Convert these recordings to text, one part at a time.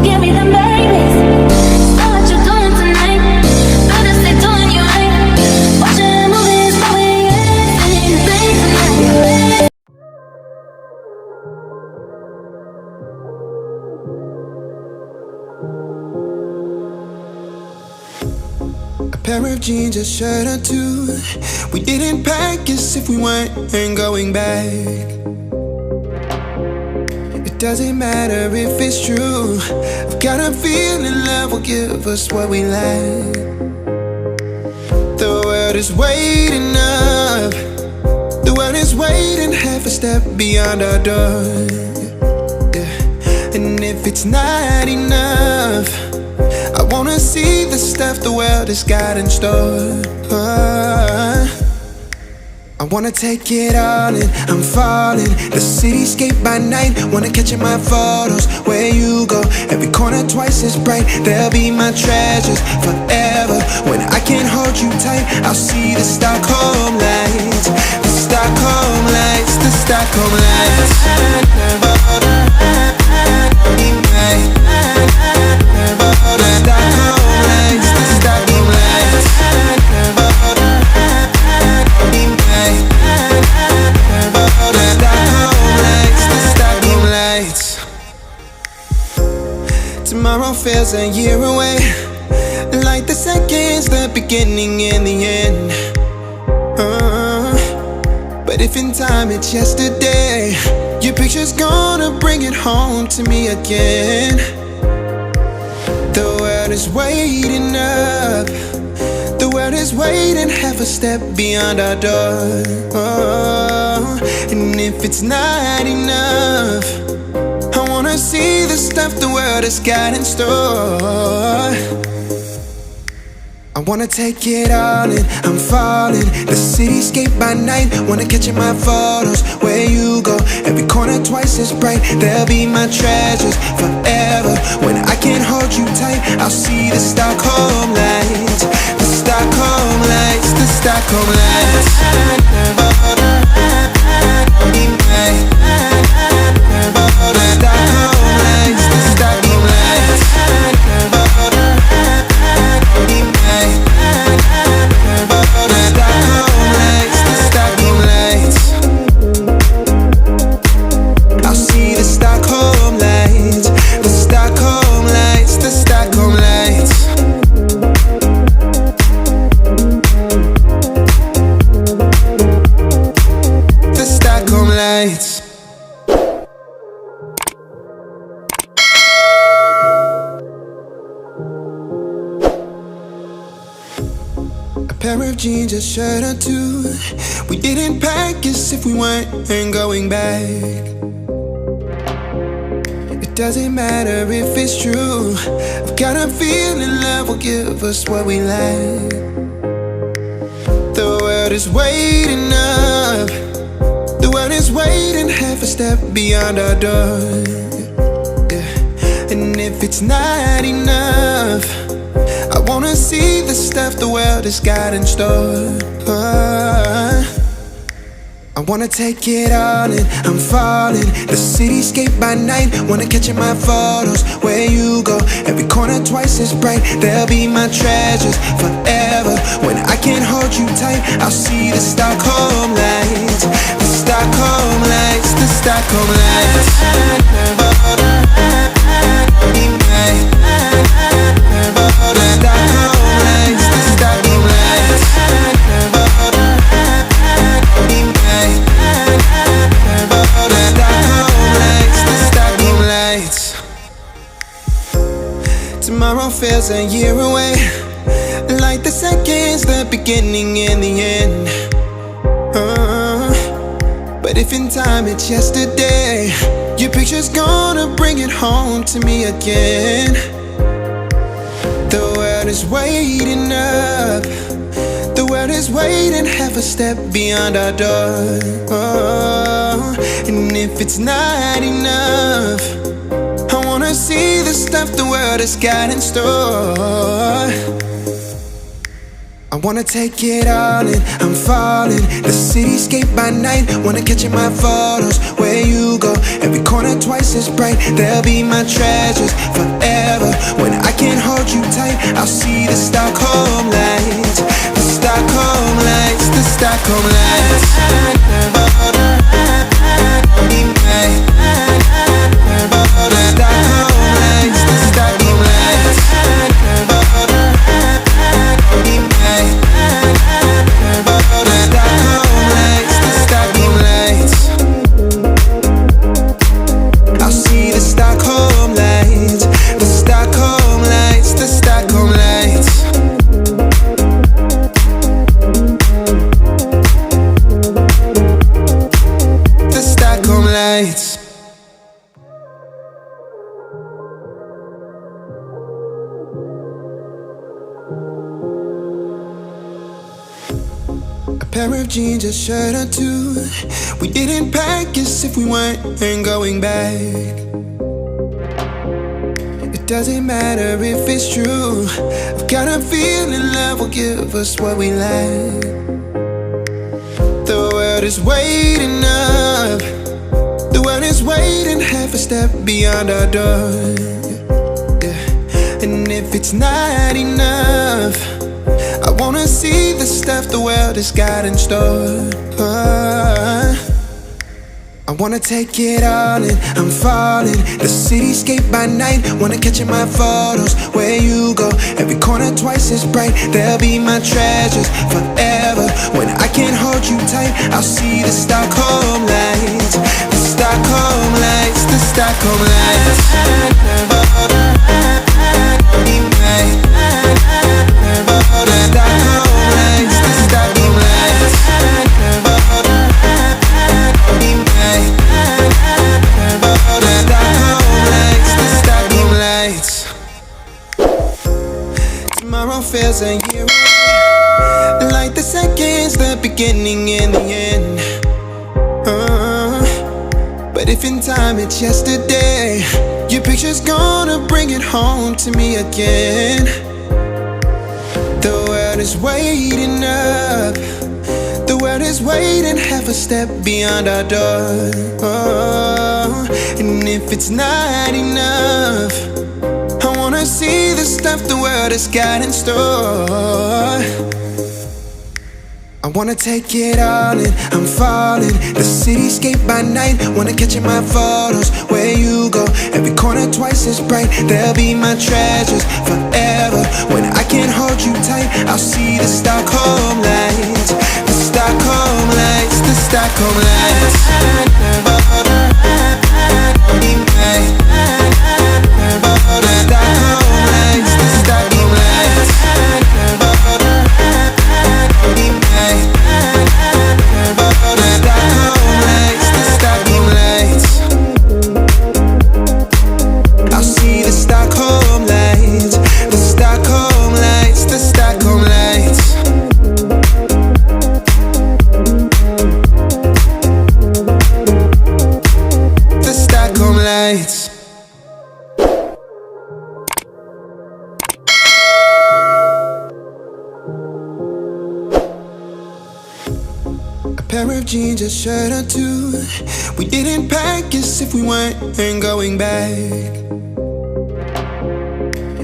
give me them babies. So what you doing tonight? Better stay doing you right. Watching movies, but we ain't saying things tonight. A pair of jeans, a shirt or two. We didn't pack as if we weren't going back. It doesn't matter if it's true. I've got a feeling love will give us what we lack. The world is waiting up. The world is waiting half a step beyond our door. Yeah. And if it's not enough, I wanna see the stuff the world has got in store. I wanna take it all in, I'm falling. The cityscape by night, wanna catch in my photos. Where you go, every corner twice as bright. They'll be my treasures forever. When I can't hold you tight, I'll see the Stockholm lights. The Stockholm lights, the Stockholm lights. Tomorrow feels a year away, like the seconds, the beginning and the end. But if in time it's yesterday, your picture's gonna bring it home to me again. The world is waiting up. The world is waiting half a step beyond our door. And if it's not enough, I wanna see the stuff the world has got in store. I wanna take it all in, I'm falling. The cityscape by night, wanna catch in my photos. Where you go, every corner twice as bright. They'll be my treasures forever. When I can't hold you tight, I'll see the Stockholm lights. The Stockholm lights, the Stockholm lights. Pair of jeans, a shirt or two. We didn't pack as if we weren't going back. It doesn't matter if it's true. I've got a feeling love will give us what we lack. The world is waiting up. The world is waiting half a step beyond our door. Yeah. And if it's not enough, I wanna see the stuff the world has got in store. I wanna take it all in, I'm falling. The cityscape by night, wanna catch in my photos. Where you go, every corner twice as bright. They'll be my treasures forever. When I can't hold you tight, I'll see the Stockholm lights. The Stockholm lights, the Stockholm lights. Tomorrow feels a year away, like the seconds, the beginning and the end. But if in time it's yesterday, your picture's gonna bring it home to me again. The world is waiting up. The world is waiting half a step beyond our door. And if it's not enough, I wanna see the stuff the world has got in store. I wanna take it all in, I'm falling. The cityscape by night, wanna catch in my photos. Where you go, every corner twice as bright. They'll be my treasures forever. pair of jeans, a shirt or two. We didn't pack as if we weren't going back. It doesn't matter if it's true. I've got a feeling love will give us what we lack. The world is waiting up. The world is waiting half a step beyond our door. Yeah. And if it's not enough, I wanna see the stuff the world has got in store. I wanna take it all in, I'm falling. The cityscape by night, wanna catch in my photos. Where you go, every corner twice as bright. They'll be my treasures forever. When I can't hold you tight, I'll see the Stockholm lights. The Stockholm lights, the Stockholm lights. The Stockholm lights, the Stockholm lights. Tomorrow feels a year away, like the seconds, the beginning and the end. But if in time it's yesterday, your picture's gonna bring it home to me again. The world is waiting up. The world is waiting half a step beyond our door. And if it's not enough, I wanna see the stuff the world has got in store. I wanna take it all in, I'm falling. The cityscape by night, wanna catch in my photos. Where you go, every corner twice as bright. They'll be my treasures forever. When I can't hold you tight, I'll see the Stockholm lights. The Stockholm lights, the Stockholm lights. Jeans, a shirt or two. We didn't pack as if we weren't going back.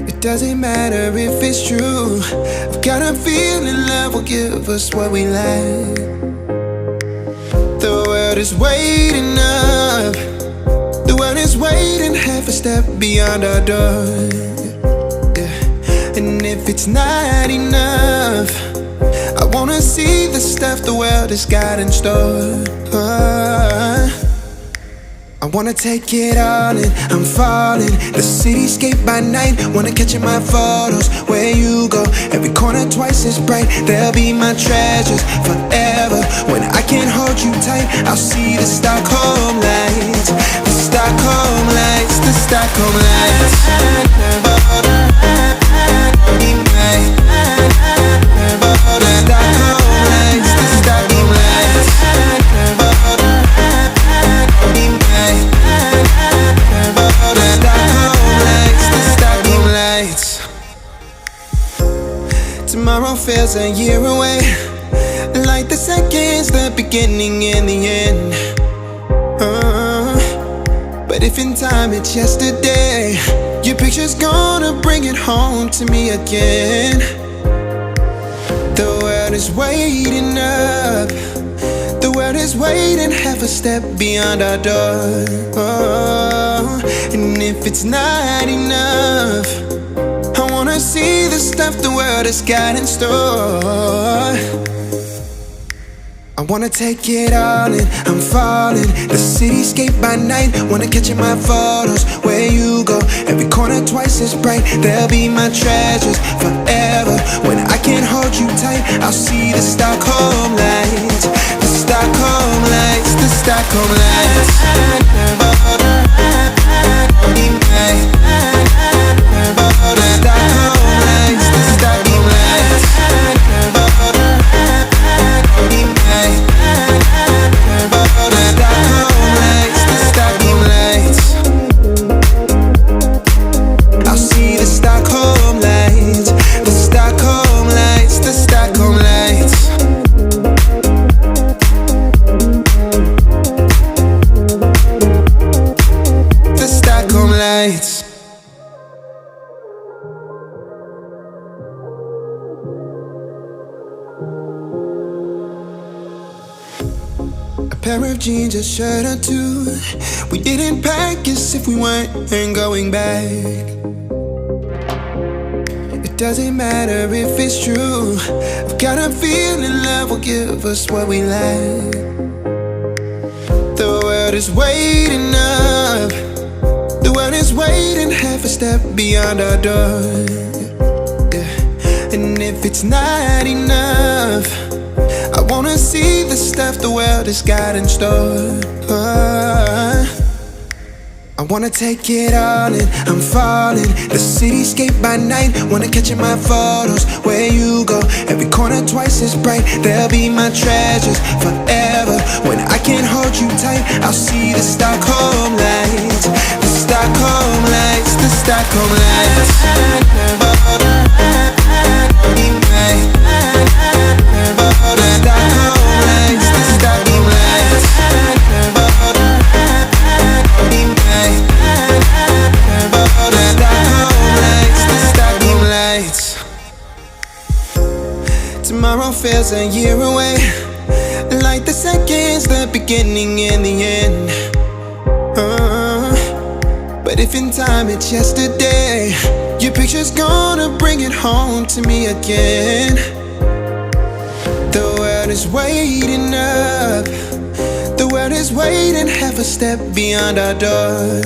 It doesn't matter if it's true. I've got a feeling love will give us what we lack. The world is waiting up. The world is waiting half a step beyond our door. Yeah. And if it's not enough, I wanna see the stuff the world has got in store. I wanna take it all in, I'm falling. The cityscape by night, wanna catch in my photos. Where you go, every corner twice as bright. They'll be my treasures forever. When I can't hold you tight, I'll see the Stockholm lights. The Stockholm lights, the Stockholm lights. Tomorrow feels a year away, like the seconds, the beginning and the end. But if in time it's yesterday, your picture's gonna bring it home to me again. The world is waiting up. The world is waiting half a step beyond our door. And if it's not enough, I wanna see the stuff the world has got in store. I wanna take it all in, I'm falling. The cityscape by night, wanna catch in my photos. Where you go, every corner twice as bright. They'll be my treasures forever. When I can't hold you tight, I'll see the Stockholm lights. The Stockholm lights, the Stockholm lights. Stockholm lights, the Stockholm lights. pair of jeans, a shirt or two. We didn't pack as if we weren't going back. It doesn't matter if it's true. I've got a feeling love will give us what we lack. The world is waiting up. The world is waiting half a step beyond our door. Yeah. And if it's not enough, I wanna see the stuff the world has got in store. I wanna take it all in, I'm falling. The cityscape by night, wanna catch in my photos. Where you go, every corner twice as bright. They'll be my treasures forever. When I can't hold you tight, I'll see the Stockholm lights. The Stockholm lights, the Stockholm lights. The Stockholm lights, the Stockholm lights. Tomorrow feels a year away, like the seconds, the beginning and the end. But if in time it's yesterday, your picture's gonna bring it home to me again. The world is waiting up. The world is waiting half a step beyond our door.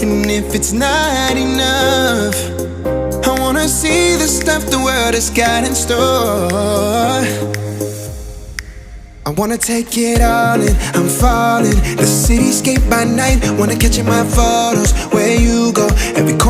And if it's not enough, I wanna see the stuff the world has got in store. I wanna take it all in, I'm falling. The cityscape by night, wanna catch in my photos. Where you go, every corner.